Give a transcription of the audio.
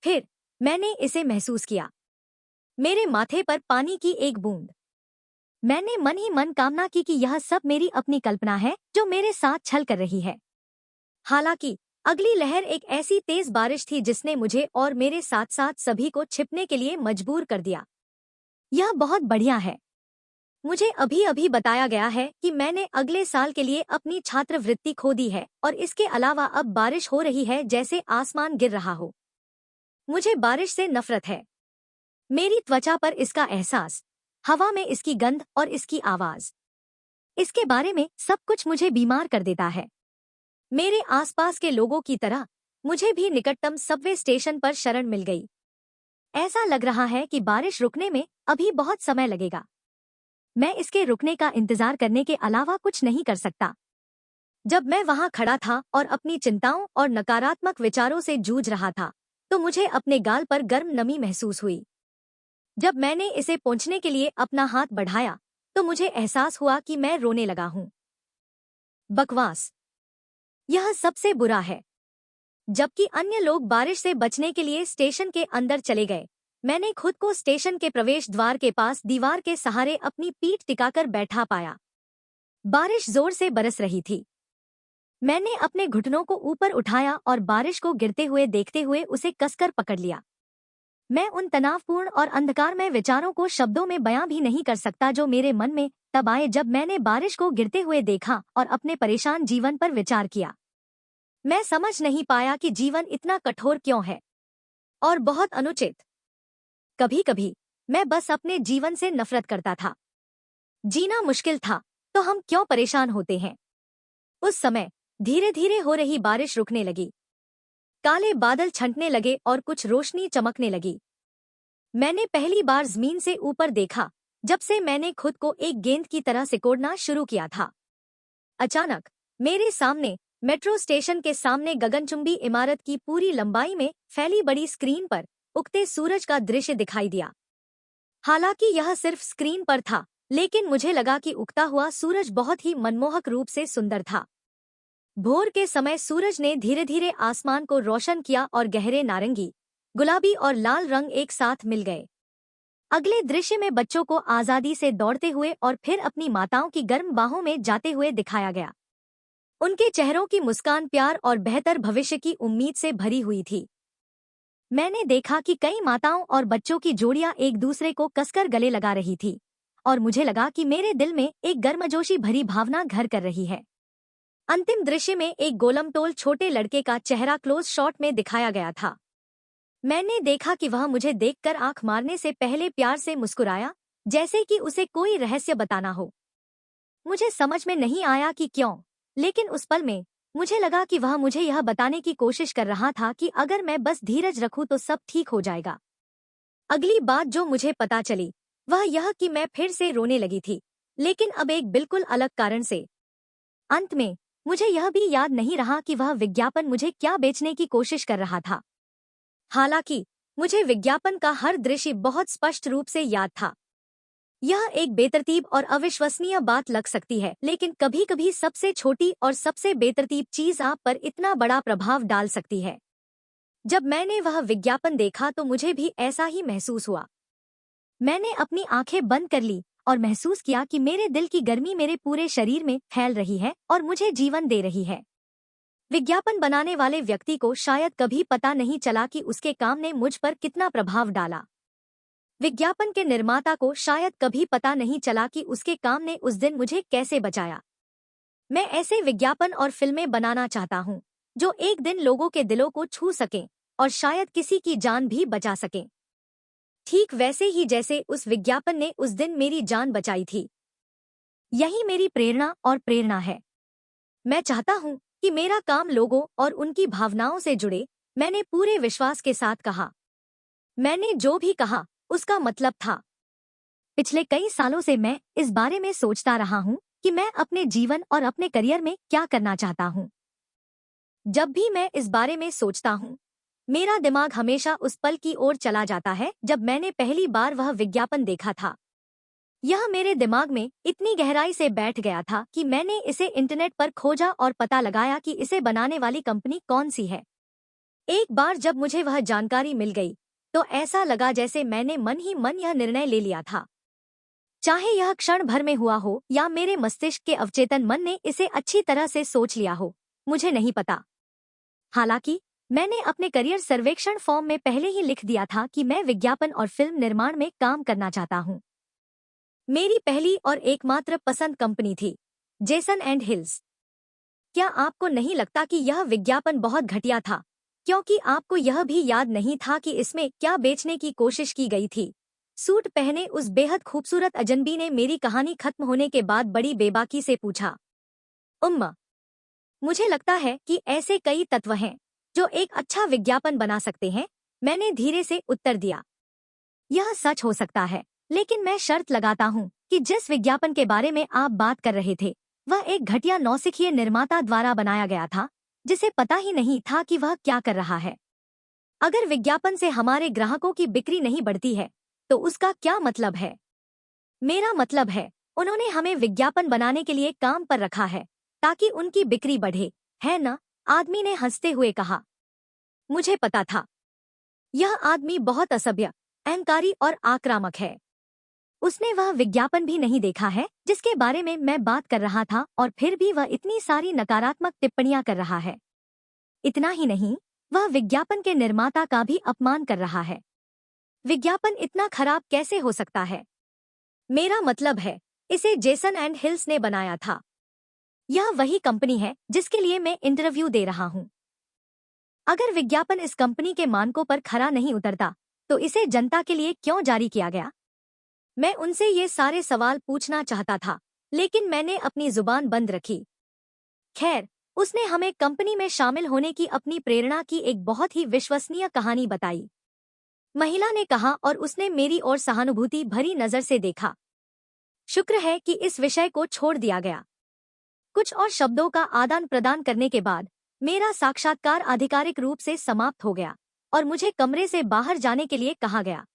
फिर मैंने इसे महसूस किया, मेरे माथे पर पानी की एक बूंद। मैंने मन ही मन कामना की कि यह सब मेरी अपनी कल्पना है जो मेरे साथ छल कर रही है। हालांकि अगली लहर एक ऐसी तेज बारिश थी जिसने मुझे और मेरे साथ साथ सभी को छिपने के लिए मजबूर कर दिया। यह बहुत बढ़िया है। मुझे अभी अभी बताया गया है कि मैंने अगले साल के लिए अपनी छात्रवृत्ति खो दी है और इसके अलावा अब बारिश हो रही है जैसे आसमान गिर रहा हो। मुझे बारिश से नफरत है। मेरी त्वचा पर इसका एहसास, हवा में इसकी गंध और इसकी आवाज, इसके बारे में सब कुछ मुझे बीमार कर देता है। मेरे आसपास के लोगों की तरह मुझे भी निकटतम सबवे स्टेशन पर शरण मिल गई। ऐसा लग रहा है कि बारिश रुकने में अभी बहुत समय लगेगा। मैं इसके रुकने का इंतजार करने के अलावा कुछ नहीं कर सकता। जब मैं वहां खड़ा था और अपनी चिंताओं और नकारात्मक विचारों से जूझ रहा था, तो मुझे अपने गाल पर गर्म नमी महसूस हुई। जब मैंने इसे पोंछने के लिए अपना हाथ बढ़ाया, तो मुझे एहसास हुआ कि मैं रोने लगा हूं। बकवास। यह सबसे बुरा है। जबकि अन्य लोग बारिश से बचने के लिए स्टेशन के अंदर चले गए, मैंने खुद को स्टेशन के प्रवेश द्वार के पास दीवार के सहारे अपनी पीठ टिकाकर बैठा पाया। बारिश जोर से बरस रही थी। मैंने अपने घुटनों को ऊपर उठाया और बारिश को गिरते हुए देखते हुए उसे कसकर पकड़ लिया। मैं उन तनावपूर्ण और अंधकारमय विचारों को शब्दों में बयां भी नहीं कर सकता जो मेरे मन में तब आए जब मैंने बारिश को गिरते हुए देखा और अपने परेशान जीवन पर विचार किया। मैं समझ नहीं पाया कि जीवन इतना कठोर क्यों है और बहुत अनुचित। कभी कभी मैं बस अपने जीवन से नफरत करता था। जीना मुश्किल था तो हम क्यों परेशान होते हैं। उस समय धीरे धीरे हो रही बारिश रुकने लगी। काले बादल छंटने लगे और कुछ रोशनी चमकने लगी। मैंने पहली बार जमीन से ऊपर देखा जब से मैंने खुद को एक गेंद की तरह सिकोड़ना शुरू किया था। अचानक मेरे सामने मेट्रो स्टेशन के सामने गगनचुंबी इमारत की पूरी लंबाई में फैली बड़ी स्क्रीन पर उगते सूरज का दृश्य दिखाई दिया। हालांकि यह सिर्फ स्क्रीन पर था, लेकिन मुझे लगा कि उगता हुआ सूरज बहुत ही मनमोहक रूप से सुंदर था। भोर के समय सूरज ने धीरे धीरे आसमान को रोशन किया और गहरे नारंगी, गुलाबी और लाल रंग एक साथ मिल गए। अगले दृश्य में बच्चों को आजादी से दौड़ते हुए और फिर अपनी माताओं की गर्म बाहों में जाते हुए दिखाया गया। उनके चेहरों की मुस्कान प्यार और बेहतर भविष्य की उम्मीद से भरी हुई थी। मैंने देखा कि कई माताओं और बच्चों की जोड़ियां एक दूसरे को कसकर गले लगा रही थी और मुझे लगा कि मेरे दिल में एक गर्मजोशी भरी भावना घर कर रही है। अंतिम दृश्य में एक गोलमटोल छोटे लड़के का चेहरा क्लोज शॉट में दिखाया गया था। मैंने देखा कि वह मुझे देखकर आंख मारने से पहले प्यार से मुस्कुराया, जैसे कि उसे कोई रहस्य बताना हो। मुझे समझ में नहीं आया कि क्यों, लेकिन उस पल में मुझे लगा कि वह मुझे यह बताने की कोशिश कर रहा था कि अगर मैं बस धीरज रखूं तो सब ठीक हो जाएगा। अगली बात जो मुझे पता चली वह यह कि मैं फिर से रोने लगी थी, लेकिन अब एक बिल्कुल अलग कारण से। अंत में मुझे यह भी याद नहीं रहा कि वह विज्ञापन मुझे क्या बेचने की कोशिश कर रहा था। हालांकि मुझे विज्ञापन का हर दृश्य बहुत स्पष्ट रूप से याद था। यह एक बेतरतीब और अविश्वसनीय बात लग सकती है, लेकिन कभी-कभी सबसे छोटी और सबसे बेतरतीब चीज आप पर इतना बड़ा प्रभाव डाल सकती है। जब मैंने वह विज्ञापन देखा तो मुझे भी ऐसा ही महसूस हुआ। मैंने अपनी आंखें बंद कर ली और महसूस किया कि मेरे दिल की गर्मी मेरे पूरे शरीर में फैल रही है और मुझे जीवन दे रही है। विज्ञापन बनाने वाले व्यक्ति को शायद कभी पता नहीं चला कि उसके काम ने मुझ पर कितना प्रभाव डाला। विज्ञापन के निर्माता को शायद कभी पता नहीं चला कि उसके काम ने उस दिन मुझे कैसे बचाया। मैं ऐसे विज्ञापन और फिल्में बनाना चाहता हूं जो एक दिन लोगों के दिलों को छू सकें और शायद किसी की जान भी बचा सकें, ठीक वैसे ही जैसे उस विज्ञापन ने उस दिन मेरी जान बचाई थी। यही मेरी प्रेरणा और प्रेरणा है। मैं चाहता हूं कि मेरा काम लोगों और उनकी भावनाओं से जुड़े। मैंने पूरे विश्वास के साथ कहा। मैंने जो भी कहा उसका मतलब था। पिछले कई सालों से मैं इस बारे में सोचता रहा हूं कि मैं अपने जीवन और अपने करियर में क्या करना चाहता हूं। जब भी मैं इस बारे में सोचता हूं, मेरा दिमाग हमेशा उस पल की ओर चला जाता है जब मैंने पहली बार वह विज्ञापन देखा था। यह मेरे दिमाग में इतनी गहराई से बैठ गया था कि मैंने इसे इंटरनेट पर खोजा और पता लगाया कि इसे बनाने वाली कंपनी कौन सी है। एक बार जब मुझे वह जानकारी मिल गई तो ऐसा लगा जैसे मैंने मन ही मन यह निर्णय ले लिया था। चाहे यह क्षण भर में हुआ हो या मेरे मस्तिष्क के अवचेतन मन ने इसे अच्छी तरह से सोच लिया हो, मुझे नहीं पता। हालांकि मैंने अपने करियर सर्वेक्षण फॉर्म में पहले ही लिख दिया था कि मैं विज्ञापन और फिल्म निर्माण में काम करना चाहता हूं। मेरी पहली और एकमात्र पसंद कंपनी थी जेसन एंड हिल्स। क्या आपको नहीं लगता कि यह विज्ञापन बहुत घटिया था, क्योंकि आपको यह भी याद नहीं था कि इसमें क्या बेचने की कोशिश की गई थी? सूट पहने उस बेहद खूबसूरत अजनबी ने मेरी कहानी खत्म होने के बाद बड़ी बेबाकी से पूछा। मुझे लगता है कि ऐसे कई तत्व हैं जो एक अच्छा विज्ञापन बना सकते हैं, मैंने धीरे से उत्तर दिया। यह सच हो सकता है, लेकिन मैं शर्त लगाता हूँ कि जिस विज्ञापन के बारे में आप बात कर रहे थे वह एक घटिया नौसिखिए निर्माता द्वारा बनाया गया था जिसे पता ही नहीं था कि वह क्या कर रहा है। अगर विज्ञापन से हमारे ग्राहकों की बिक्री नहीं बढ़ती है तो उसका क्या मतलब है? मेरा मतलब है उन्होंने हमें विज्ञापन बनाने के लिए काम पर रखा है ताकि उनकी बिक्री बढ़े, है ना? आदमी ने हंसते हुए कहा। मुझे पता था। यह आदमी बहुत असभ्य, अहंकारी और आक्रामक है। उसने वह विज्ञापन भी नहीं देखा है जिसके बारे में मैं बात कर रहा था और फिर भी वह इतनी सारी नकारात्मक टिप्पणियां कर रहा है। इतना ही नहीं, वह विज्ञापन के निर्माता का भी अपमान कर रहा है। विज्ञापन इतना खराब कैसे हो सकता है? मेरा मतलब है, इसे जेसन एंड हिल्स ने बनाया था। यह वही कंपनी है जिसके लिए मैं इंटरव्यू दे रहा हूं। अगर विज्ञापन इस कंपनी के मानकों पर खरा नहीं उतरता तो इसे जनता के लिए क्यों जारी किया गया? मैं उनसे ये सारे सवाल पूछना चाहता था, लेकिन मैंने अपनी जुबान बंद रखी। खैर, उसने हमें कंपनी में शामिल होने की अपनी प्रेरणा की एक बहुत ही विश्वसनीय कहानी बताई, महिला ने कहा और उसने मेरी ओर सहानुभूति भरी नजर से देखा। शुक्र है कि इस विषय को छोड़ दिया गया। कुछ और शब्दों का आदान प्रदान करने के बाद मेरा साक्षात्कार आधिकारिक रूप से समाप्त हो गया और मुझे कमरे से बाहर जाने के लिए कहा गया।